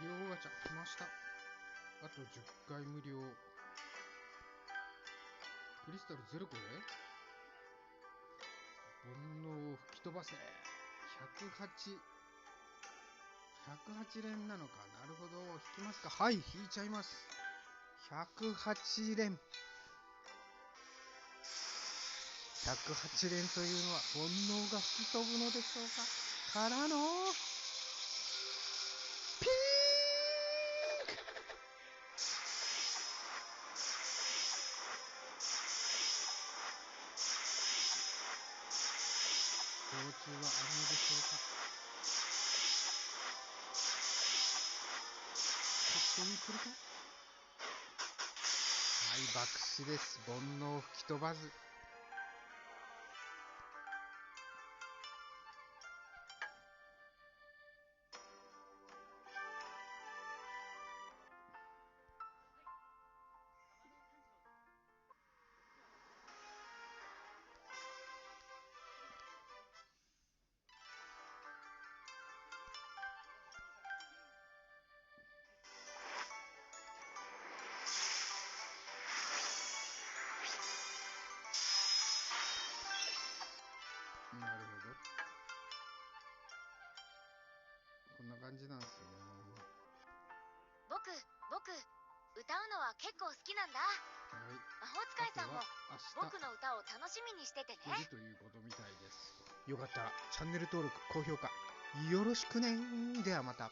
料ガチャ来ました。あと10回無料。クリスタル0個で煩悩を吹き飛ばせ。108連なのか。なるほど。引きますか。はい、引いちゃいます。108連。108連というのは煩悩が吹き飛ぶのでしょうか。からのピーク。道中はあるのでしょうか。ここに来るか。はい、爆死です。煩悩吹き飛ばず。なるほど。こんな感じなんですよね。僕歌うのは結構好きなんだ。はい。魔法使いさんも僕の明歌を楽しみにしててね。日来るということみたいです。よかったらチャンネル登録、高評価よろしくね。ではまた。